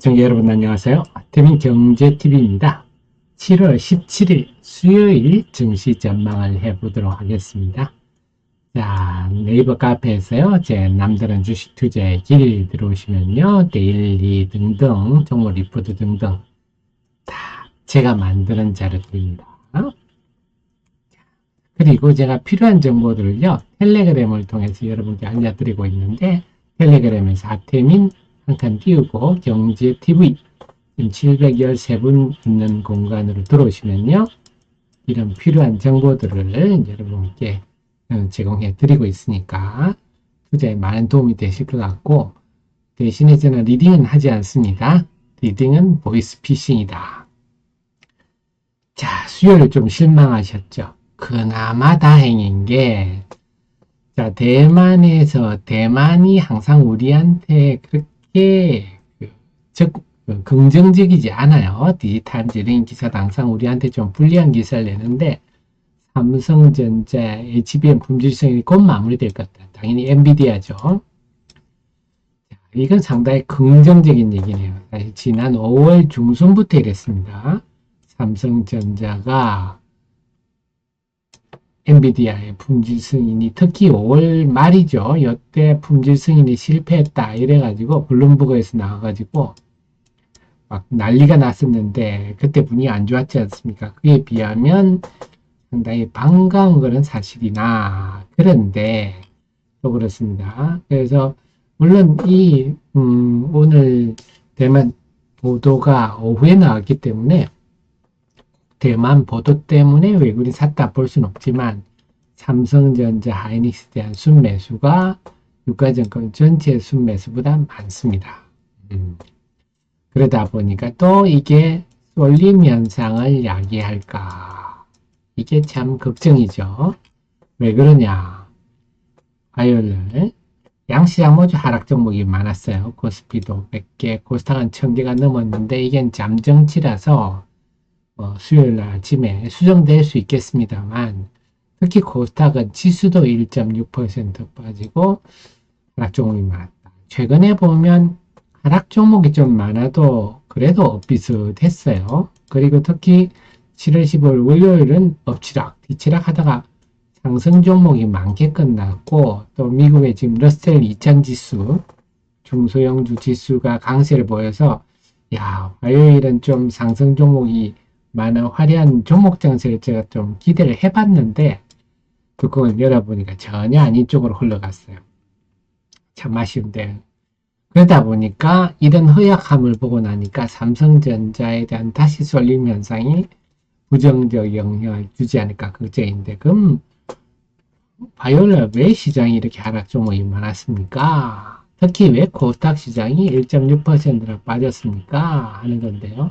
시청자 여러분 안녕하세요. 태민경제TV입니다. 7월 17일 수요일 증시 전망을 해보도록 하겠습니다. 자, 네이버 카페에서요. 제 남다른 주식 투자의 길 들어오시면요. 데일리 등등, 종목 리포트 등등 다 제가 만드는 자료들입니다. 그리고 제가 필요한 정보들을요. 텔레그램을 통해서 여러분께 알려드리고 있는데 텔레그램에서 아태민 한 칸 띄우고 경제TV 713분 있는 공간으로 들어오시면요. 이런 필요한 정보들을 여러분께 제공해 드리고 있으니까 투자에 많은 도움이 되실 것 같고, 대신에 저는 리딩은 하지 않습니다. 리딩은 보이스피싱이다. 자, 수요일 좀 실망하셨죠? 그나마 다행인 게, 자, 대만이 항상 우리한테 그렇게 긍정적이지 않아요. 디지털적인 기사도 항상 우리한테 좀 불리한 기사를 내는데, 삼성전자, HBM 품질성이 곧 마무리될 것 같다. 당연히 엔비디아죠. 이건 상당히 긍정적인 얘기네요. 사실 지난 5월 중순부터 이랬습니다. 삼성전자가 엔비디아의 품질 승인이 특히 5월 말이죠. 이때 품질 승인이 실패했다 이래가지고 블룸버그에서 나와가지고 막 난리가 났었는데 그때 분위기 안 좋았지 않습니까? 그에 비하면 상당히 반가운 거는 사실이나, 그런데 또 그렇습니다. 그래서 물론 이 오늘 대만 보도가 오후에 나왔기 때문에 대만 보도 때문에 외국인이 샀다 볼 수는 없지만, 삼성전자, 하이닉스에 대한 순매수가 유가증권 전체 순매수보다 많습니다. 그러다 보니까 또 이게 쏠림 현상을 야기할까? 이게 참 걱정이죠. 왜 그러냐? 화요일날 양시장 모두 하락 종목이 많았어요. 코스피도 100개, 코스닥은 1000개가 넘었는데 이게 잠정치라서 수요일 날 아침에 수정될 수 있겠습니다만, 특히 코스닥은 지수도 1.6% 빠지고 하락 종목이 많았다. 최근에 보면 하락 종목이 좀 많아도 그래도 비슷했어요. 그리고 특히 7월 15일 월요일은 엎치락, 뒤치락 하다가 상승 종목이 많게 끝났고, 또 미국의 지금 러셀 2000 지수, 중소형주 지수가 강세를 보여서, 야, 화요일은 좀 상승 종목이 많은 화려한 종목 장세를 제가 좀 기대를 해봤는데, 뚜껑을 열어보니까 전혀 아닌 쪽으로 흘러갔어요. 참 아쉬운데. 그러다 보니까 이런 허약함을 보고 나니까 삼성전자에 대한 다시 쏠림 현상이 부정적 영향을 주지 않을까 걱정인데, 그럼 화요일날 왜 시장이 이렇게 하락 종목이 많았습니까? 특히 왜 코스닥 시장이 1.6%나 빠졌습니까? 하는 건데요.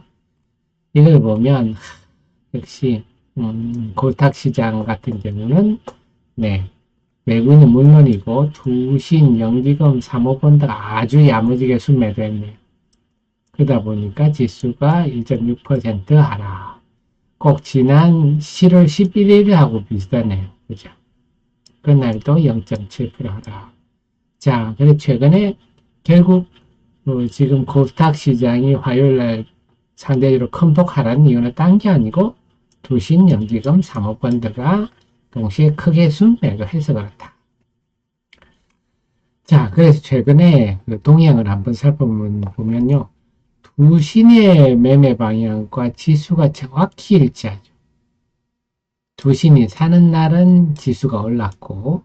이걸 보면 역시 코스닥 시장 같은 경우는 외국인은 물론이고 투신, 연기금, 사모펀드가 아주 야무지게 순매도했네요. 그러다 보니까 지수가 1.6% 하락. 꼭 지난 7월 11일하고 비슷하네요. 그죠? 그날도 0.7% 하락. 자, 그래서 최근에 결국 지금 코스닥 시장이 화요일날 상대적으로 큰 폭하라는 이유는 딴 게 아니고 투신, 연기금, 사모펀드가 동시에 크게 순매도해서 그렇다. 자, 그래서 최근에 그 동향을 한번 살펴보면요. 투신의 매매 방향과 지수가 정확히 일치하죠. 투신이 사는 날은 지수가 올랐고,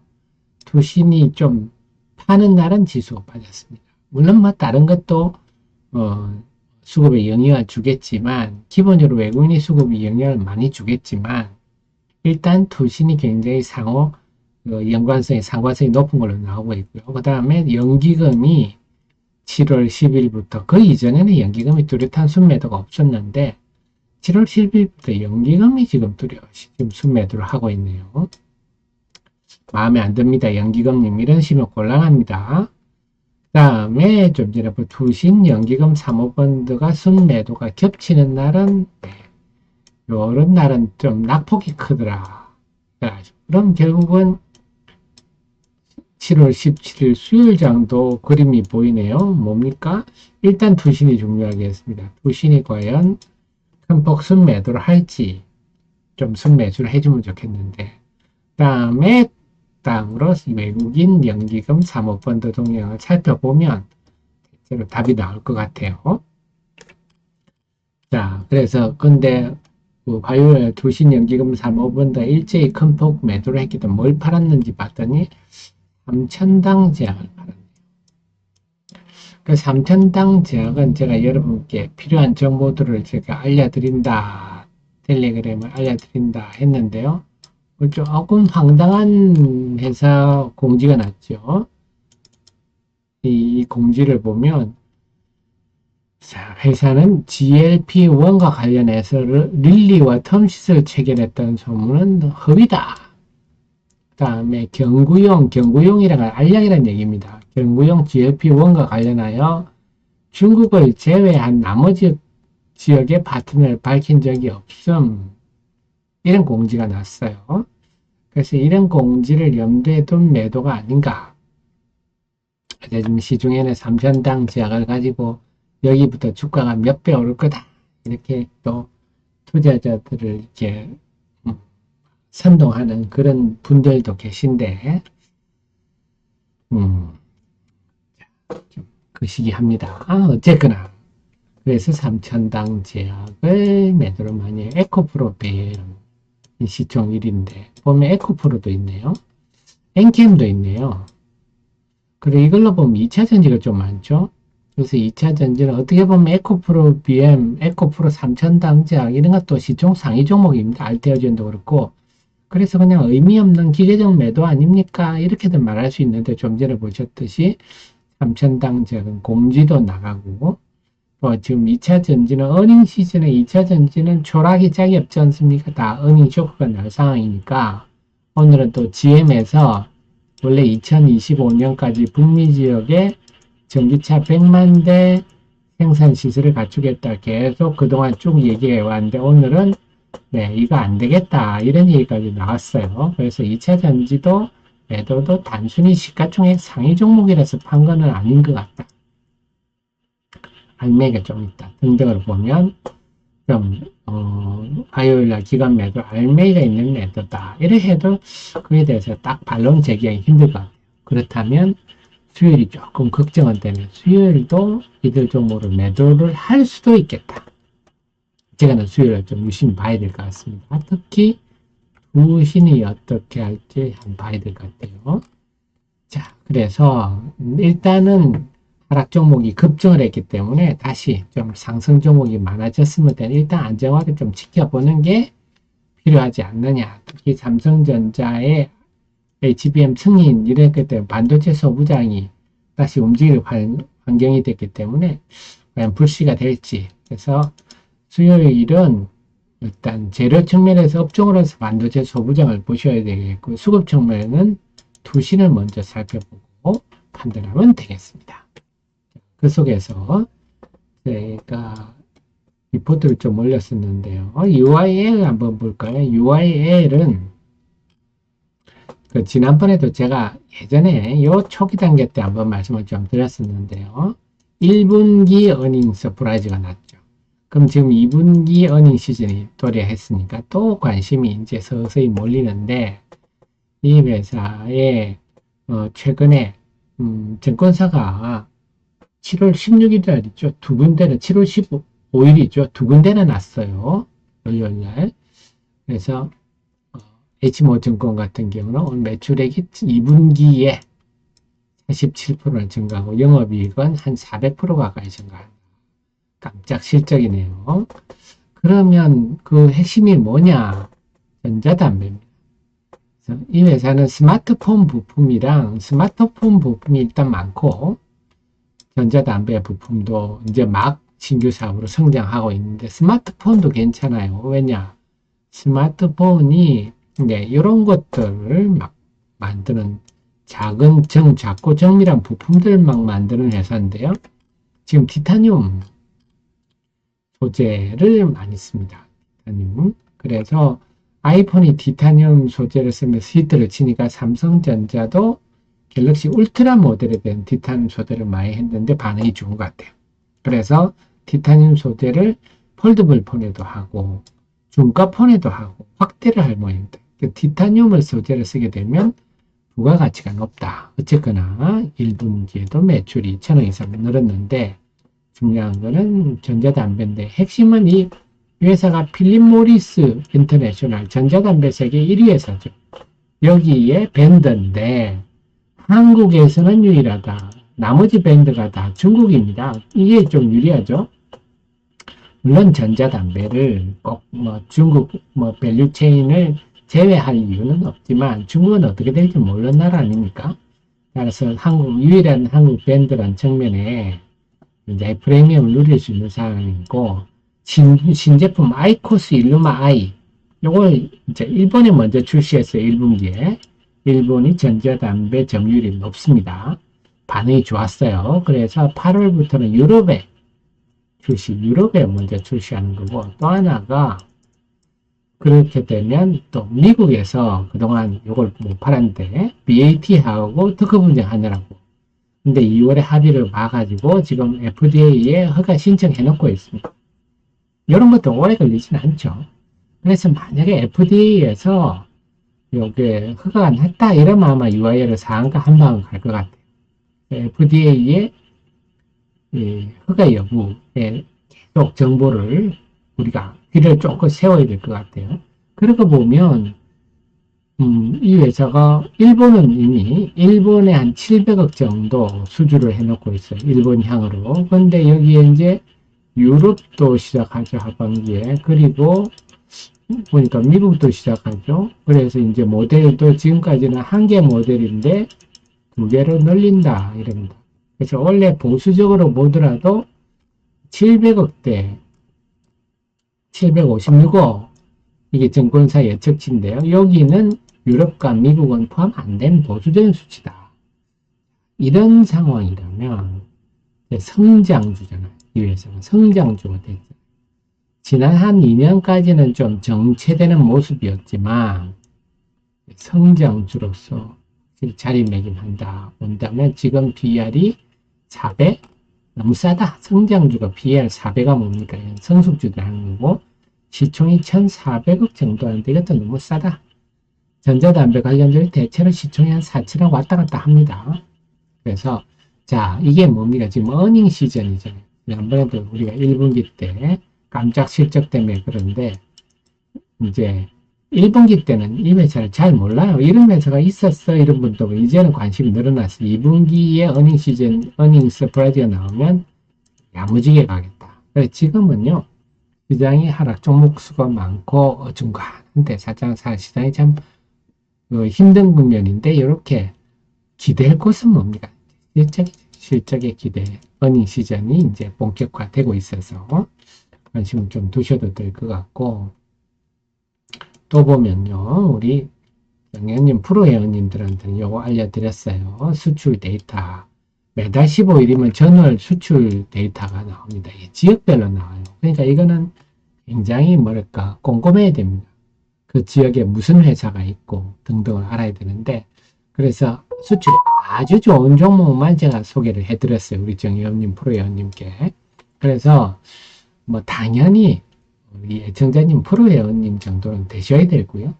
투신이 좀 파는 날은 지수가 빠졌습니다. 물론 뭐 다른 것도 수급에 영향을 주겠지만, 기본적으로 외국인이 수급에 영향을 많이 주겠지만, 일단 투신이 굉장히 연관성이, 상관성이 높은 걸로 나오고 있고요. 그 다음에 연기금이 7월 10일부터, 그 이전에는 연기금이 뚜렷한 순매도가 없었는데 7월 10일부터 연기금이 지금 순매도를 하고 있네요. 마음에 안 듭니다. 연기금님 이런 식이면 곤란합니다. 그 다음에 좀 전에 투신, 연기금, 사모펀드가 순매도가 겹치는 날은 요런 날은 좀 낙폭이 크더라. 그럼 결국은 7월 17일 수요일 정도 그림이 보이네요. 뭡니까? 일단 투신이 중요하겠습니다. 투신이 과연 큰 폭 순매도를 할지 좀 순매수를 해주면 좋겠는데, 다음으로 외국인 연기금 사모펀드 동향을 살펴보면 대체로 답이 나올 것 같아요. 자, 그래서 근데 그 화요일 투신 연기금 사모펀드 일제히 큰 폭 매도를 했기 때문에 뭘 팔았는지 봤더니 3천당 제약을 팔았네요. 그 3천당 제약은 제가 여러분께 필요한 정보들을 제가 알려드린다, 텔레그램을 알려드린다 했는데요. 조금 황당한 회사 공지가 났죠. 이 공지를 보면, 자, 회사는 GLP-1과 관련해서 릴리와 텀시스를 체결했다는 소문은 허위다. 그 다음에 경구용이라는 알약이라는 얘기입니다. 경구용 GLP-1과 관련하여 중국을 제외한 나머지 지역의 파트너를 밝힌 적이 없음. 이런 공지가 났어요. 그래서 이런 공지를 염두에 둔 매도가 아닌가. 지금 시중에는 3천당 제약을 가지고 여기부터 주가가 몇 배 오를 거다. 이렇게 또 투자자들을 이렇게 선동하는 그런 분들도 계신데, 그 시기합니다. 어쨌거나. 그래서 3천당 제약을 매도를 많이 해요. 에코프로베 시총 1인데, 보면 에코프로도 있네요. 엔캠도 있네요. 그리고 이걸로 보면 2차 전지가 좀 많죠. 그래서 2차 전지는 어떻게 보면 에코프로 BM, 에코프로 3천당 제약 이런 것도 시총 상위 종목입니다. 알테어젠도 그렇고. 그래서 그냥 의미 없는 기계적 매도 아닙니까? 이렇게도 말할 수 있는데, 좀 전에 보셨듯이 3천당 제약은 공지도 나가고, 지금 2차 전지는 어닝 시즌에 2차 전지는 초락이 짝이 없지 않습니까? 다 어닝 쇼크가 날 상황이니까 오늘은 또 GM에서 원래 2025년까지 북미 지역에 전기차 100만 대 생산 시설을 갖추겠다 계속 그동안 쭉 얘기해 왔는데, 오늘은 이거 안 되겠다 이런 얘기까지 나왔어요. 그래서 2차 전지도 매도도 단순히 시가총액 상위 종목이라서 판 거는 아닌 것 같다. 알매가 좀 있다 등등을 보면 좀 화요일날 기관 매도 알매가 있는 매도다 이렇게 해도 그에 대해서 딱 반론 제기하기 힘들 것 같아요. 그렇다면 수요일이 조금 걱정은 되면 수요일도 이들 종목을 매도를 할 수도 있겠다. 제가는 수요일을 좀 유심히 봐야 될 것 같습니다. 특히 부신이 어떻게 할지 한번 봐야 될 것 같아요. 자, 그래서 일단은 하락 종목이 급증을 했기 때문에 다시 좀 상승 종목이 많아졌으면 일단 안정화를 좀 지켜보는 게 필요하지 않느냐. 특히 삼성전자의 HBM 승인 이랬기 때문에 반도체 소부장이 다시 움직일 환경이 됐기 때문에 과연 불씨가 될지. 그래서 수요일은 일단 재료 측면에서 업종으로서 반도체 소부장을 보셔야 되겠고, 수급 측면에는 투신을 먼저 살펴보고 판단하면 되겠습니다. 그 속에서 제가 리포트를 좀 올렸었는데요. UIL 한번 볼까요? UIL은 지난번에도 제가 예전에 요 초기 단계 때 한번 말씀을 좀 드렸었는데요. 1분기 어닝 서프라이즈가 났죠. 그럼 지금 2분기 어닝 시즌이 도래했으니까 또 관심이 이제 서서히 몰리는데, 이 회사에 최근에 증권사가 7월 16일 있죠. 두 군데는 7월 15일이죠. 두 군데나 났어요. 월요일날. 그래서 H모증권 같은 경우는 오늘 매출액이 2분기에 47%를 증가하고 영업이익은 한 400% 가까이 증가합니다. 깜짝 실적이네요. 그러면 그 핵심이 뭐냐? 전자담배입니다. 이 회사는 스마트폰 부품이랑 스마트폰 부품이 일단 많고, 전자담배 부품도 이제 막 신규 사업으로 성장하고 있는데, 스마트폰도 괜찮아요. 왜냐? 스마트폰이 이런 것들을 막 만드는 작고 정밀한 부품들 막 만드는 회사인데요. 지금 티타늄 소재를 많이 씁니다. 티타늄. 그래서 아이폰이 티타늄 소재를 쓰면서 히트를 치니까 삼성전자도 갤럭시 울트라 모델에 대한 티타늄 소재를 많이 했는데 반응이 좋은 것 같아요. 그래서 티타늄 소재를 폴더블 폰에도 하고 중가 폰에도 하고 확대를 할 모양입니다. 티타늄을 소재를 쓰게 되면 부가가치가 높다. 어쨌거나 1분기에도 매출이 2천억 이상 늘었는데 중요한 거는 전자담배인데 핵심은 이 회사가 필립 모리스 인터내셔널 전자담배 세계 1위 회사죠. 여기에 밴드인데 한국에서는 유일하다. 나머지 밴드가 다 중국입니다. 이게 좀 유리하죠. 물론 전자담배를 꼭 중국 밸류 체인을 제외할 이유는 없지만 중국은 어떻게 될지 모르는 나라 아닙니까? 따라서 유일한 한국 밴드란 측면에 이제 프리미엄을 누릴 수 있는 상황이고 신제품 아이코스 일루마 I 요걸 이제 일본에 먼저 출시했어요. 1분기에. 일본이 전자담배 점유율이 높습니다. 반응이 좋았어요. 그래서 8월부터는 유럽에 먼저 출시하는 거고 또 하나가 그렇게 되면 또 미국에서 그동안 이걸 못 팔았는데 BAT하고 특허 분쟁하느라고 근데 2월에 합의를 봐가지고 지금 FDA에 허가 신청해 놓고 있습니다. 이런 것도 오래 걸리진 않죠. 그래서 만약에 FDA에서 이게 허가가 났다 이러면 아마 UI를 사안과 한 방은 갈 것 같아요. FDA의 허가 여부에 계속 정보를 우리가 귀를 조금 세워야 될 것 같아요. 그러고 보면 이 회사가 일본에 한 700억 정도 수주를 해놓고 있어요. 일본향으로. 근데 여기에 이제 유럽도 시작하죠. 하반기에. 그리고 보니까 미국도 시작하죠. 그래서 이제 모델도 지금까지는 한 개 모델인데 2개로 늘린다. 이럽니다. 그래서 원래 보수적으로 보더라도 700억대 756억 이게 증권사 예측치인데요. 여기는 유럽과 미국은 포함 안 된 보수적인 수치다. 이런 상황이라면 성장주잖아요. 이 회사가 성장주가 됐죠. 지난 한 2년까지는 좀 정체되는 모습이었지만 성장주로서 자리매김한다. 본다면 지금 PR이 4배? 너무 싸다. 성장주가 PR 4배가 뭡니까? 성숙주도 하는 거고 시총이 1,400억 정도 하는데 이것도 너무 싸다. 전자담배 관련주는 대체로 시총이 한 4천억 왔다 갔다 합니다. 그래서 자 이게 뭡니까? 지금 어닝 시즌이잖아요. 지난번에도 우리가 1분기 때 깜짝 실적 때문에 그런데 이제 1분기 때는 이 회사를 잘 몰라요. 이런 회사가 있었어 이런 분도 이제는 관심이 늘어났어. 2분기에 어닝 시즌 어닝 서프라이즈가 나오면 야무지게 가겠다. 그래서 지금은요 시장이 하락 종목 수가 많고 어중간한데 시장이 참 힘든 국면인데 이렇게 기댈 곳은 뭡니까? 실적의 기대 어닝 시즌이 이제 본격화되고 있어서 관심을 좀 두셔도 될 것 같고 또 보면요 우리 영현님 프로회원님들한테는 요거 알려드렸어요. 수출 데이터 매달 15일이면 전월 수출 데이터가 나옵니다. 지역별로 나와요. 그러니까 이거는 굉장히 뭐랄까 꼼꼼해야 됩니다. 그 지역에 무슨 회사가 있고 등등을 알아야 되는데 그래서 수출이 아주 좋은 종목만 제가 소개를 해드렸어요. 우리 정회원님 프로회원님께. 그래서 뭐 당연히 우리 애청자님 프로회원님 정도는 되셔야 되고요.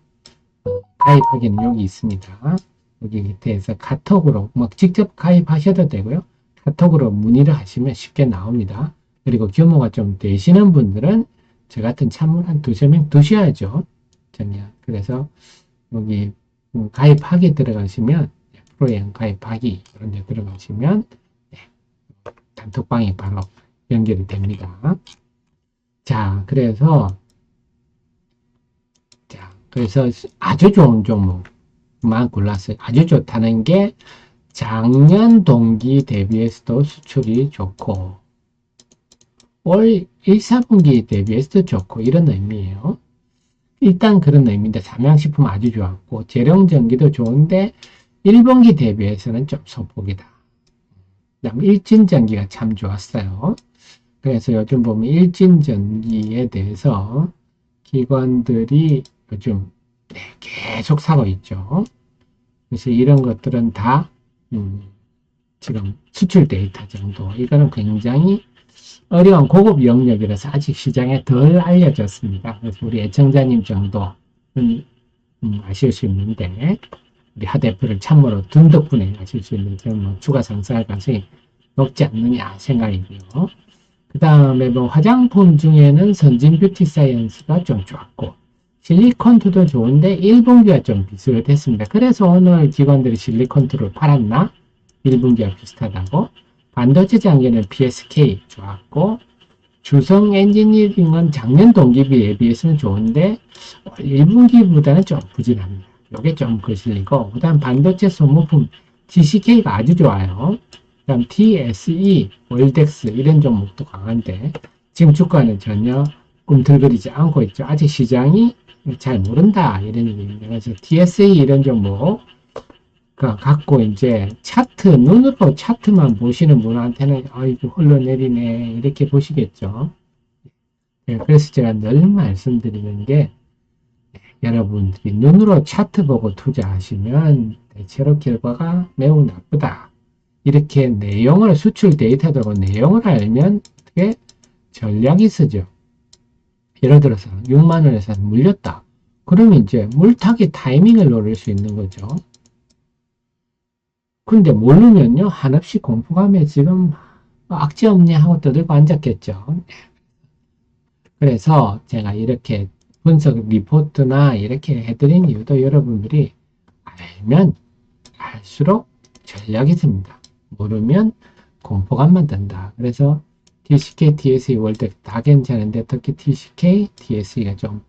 가입하기는 여기 있습니다. 여기 밑에서 카톡으로 직접 가입하셔도 되고요. 카톡으로 문의를 하시면 쉽게 나옵니다. 그리고 규모가 좀 되시는 분들은 저 같은 참을 한 2-3명 두셔야죠. 전혀. 그래서 여기 가입하기 들어가시면 프로회원 가입하기 이런 데 들어가시면 단톡방이 바로 연결이 됩니다. 자, 그래서 아주 좋은 종목만 골랐어요. 아주 좋다는 게 작년 동기 대비해서도 수출이 좋고 올 1, 4분기 대비해서도 좋고 이런 의미예요. 일단 그런 의미인데 삼양식품 아주 좋았고 재룡전기도 좋은데 1분기 대비해서는 좀 소폭이다. 그다음 일진전기가 참 좋았어요. 그래서 요즘 보면 일진전기에 대해서 기관들이 요즘 계속 사고 있죠. 그래서 이런 것들은 다 지금 수출 데이터 정도. 이거는 굉장히 어려운 고급 영역이라서 아직 시장에 덜 알려졌습니다. 그래서 우리 애청자님 정도는 아실 수 있는데, 우리 하 대표를 참모로 둔 덕분에 아실 수 있는 저는 뭐 주가 상승할 가능성이 높지 않느냐 생각이고요. 그 다음에 뭐 화장품 중에는 선진 뷰티 사이언스가 좀 좋았고, 실리콘투도 좋은데 1분기와 좀 비슷했습니다. 그래서 오늘 기관들이 실리콘투를 팔았나? 1분기와 비슷하다고. 반도체 장비는 PSK 좋았고, 주성 엔지니어링은 작년 동기비에 비해서는 좋은데 1분기보다는 좀 부진합니다. 이게 좀 거슬리고, 그 다음 반도체 소모품 GCK가 아주 좋아요. 그 다음 TSE, 월덱스 이런 종목도 강한데 지금 주가는 전혀 꿈틀거리지 않고 있죠. 아직 시장이 잘 모른다 이런 얘기입니다. 그래서 TSE 이런 종목 갖고 이제 차트, 눈으로 차트만 보시는 분한테는 이거 흘러내리네 이렇게 보시겠죠. 네, 그래서 제가 늘 말씀드리는 게 여러분들이 눈으로 차트 보고 투자하시면 대체로 결과가 매우 나쁘다. 이렇게 내용을 수출 데이터도 내용을 알면 어떻게 전략이 쓰죠. 예를 들어서 6만 원에서 물렸다. 그러면 이제 물타기 타이밍을 노릴 수 있는 거죠. 근데 모르면요, 한없이 공포감에 지금 악재 없냐 하고 떠들고 앉았겠죠. 그래서 제가 이렇게 분석 리포트나 이렇게 해드린 이유도 여러분들이 알면 알수록 전략이 듭니다. 모르면 공포감만 든다. 그래서 TCK, TSE, 월드 다 괜찮은데 특히 TCK, TSE가 좀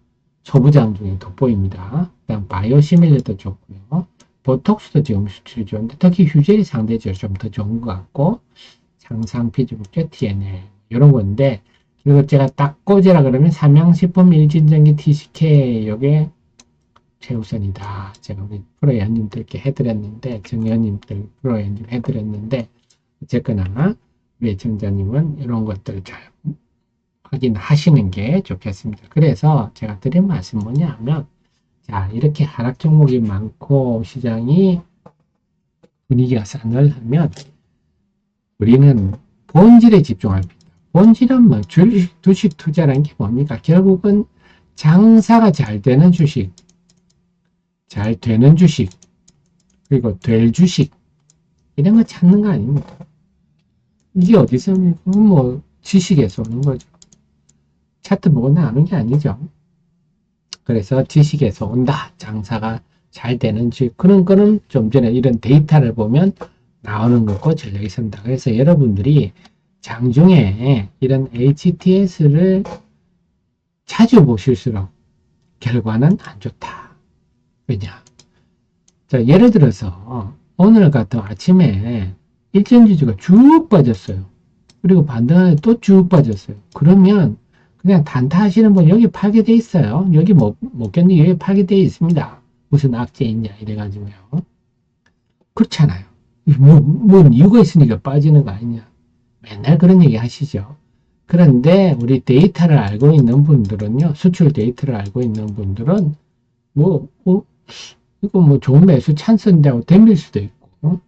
소부장 중에 돋보입니다. 그다음 바이오시밀러도 좋고요. 보톡스도 지금 수출이 좋은데 특히 휴젤이 상대적으로 좀 더 좋은 것 같고 상상 피지북제 TNL 이런 건데 그리고 제가 딱 꽂으라 그러면 삼양식품, 일진전기, TCK 요게 최우선이다. 제가 우리 프로연님들께 해드렸는데 정연님들 프로연님 해드렸는데 어쨌거나 우리 애청자님은 이런 것들을 잘 확인하시는 게 좋겠습니다. 그래서 제가 드린 말씀 뭐냐 하면 자 이렇게 하락 종목이 많고 시장이 분위기가 싸늘하면 우리는 본질에 집중합니다. 본질은 뭐 주식 투자라는 게 뭡니까? 결국은 장사가 잘 되는 주식, 잘 되는 주식, 그리고 될 주식 이런 거 찾는 거 아닙니까? 이게 어디서 뭐 지식에서 오는 거죠. 차트 보고 나오는 게 아니죠. 그래서 지식에서 온다. 장사가 잘 되는 주식. 그런 거는 좀 전에 이런 데이터를 보면 나오는 거고 전략이 있습니다. 그래서 여러분들이 장중에 이런 HTS를 자주 보실수록 결과는 안 좋다. 왜냐? 자, 예를 들어서 오늘 같은 아침에 일전지주가 쭉 빠졌어요. 그리고 반등하에 또 쭉 빠졌어요. 그러면 그냥 단타 하시는 분 여기 팔게 돼 있어요. 여기 못 견디게 여기 팔게 돼 있습니다. 무슨 악재 있냐 이래가지고요. 그렇잖아요. 뭐 이유가 있으니까 빠지는 거 아니냐. 맨날 그런 얘기 하시죠. 그런데 우리 데이터를 알고 있는 분들은요. 수출 데이터를 알고 있는 분들은 이거 뭐 좋은 매수 찬스인데 하고 덤빌 수도 있고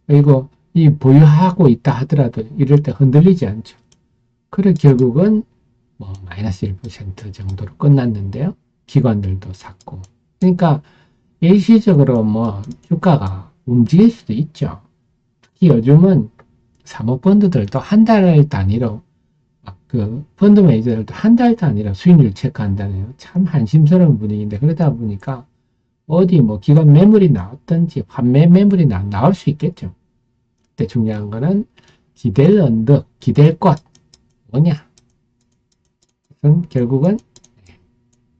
그리고 이 보유하고 있다 하더라도 이럴 때 흔들리지 않죠. 그래 결국은 뭐 마이너스 1% 정도로 끝났는데요. 기관들도 샀고. 그러니까 일시적으로 뭐 주가가 움직일 수도 있죠. 특히 요즘은 사모펀드들도 한 달 단위로 그 펀드 매니저들도 한 달 단위로 수익률 체크한다네요. 참 한심스러운 분위기인데 그러다 보니까 어디 뭐 기관 매물이 나왔든지 환매 매물이 나올 수 있겠죠. 근데 중요한 거는 기댈 언덕, 기댈 꽃 뭐냐? 그건 결국은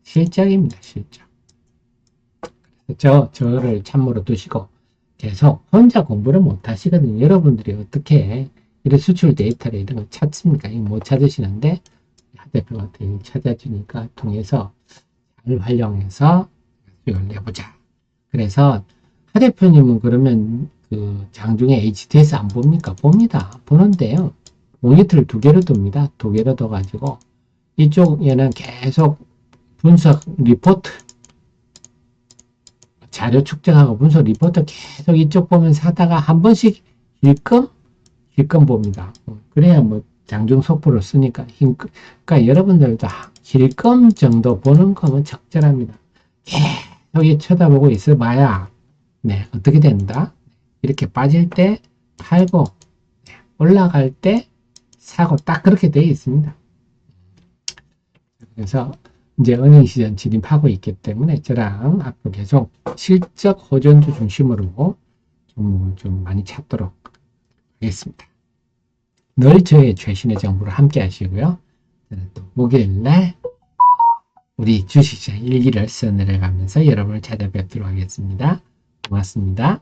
실적입니다. 실적. 저를 참고로 두시고 계속 혼자 공부를 못 하시거든요. 여러분들이 어떻게 이런 수출 데이터를 이런 걸 찾습니까? 이거 못 찾으시는데 하 대표가 찾아주니까 통해서 잘 활용해서 수익을 내보자. 그래서 하 대표님은 그러면 그 장중에 HTS 안 봅니까? 봅니다. 보는데요. 모니터를 2개로 둡니다. 2개로 둬가지고 이쪽에는 계속 분석 리포트 자료 축적하고 분석 리포트 계속 이쪽 보면서 하다가 한 번씩 힐끔 봅니다. 그래야 뭐 장중 속보를 쓰니까 그러니까 여러분들도 힐끔 정도 보는 거면 적절합니다. 계속 쳐다보고 있어봐야 네, 어떻게 된다? 이렇게 빠질 때 팔고 올라갈 때 사고 딱 그렇게 되어 있습니다. 그래서 이제 어닝 시즌 진입하고 있기 때문에 저랑 앞으로 계속 실적 호전주 중심으로 좀 많이 찾도록 하겠습니다. 늘 저의 최신의 정보를 함께 하시고요. 저는 또 목요일날 우리 주식시장 일기를 써내려가면서 여러분을 찾아뵙도록 하겠습니다. 고맙습니다.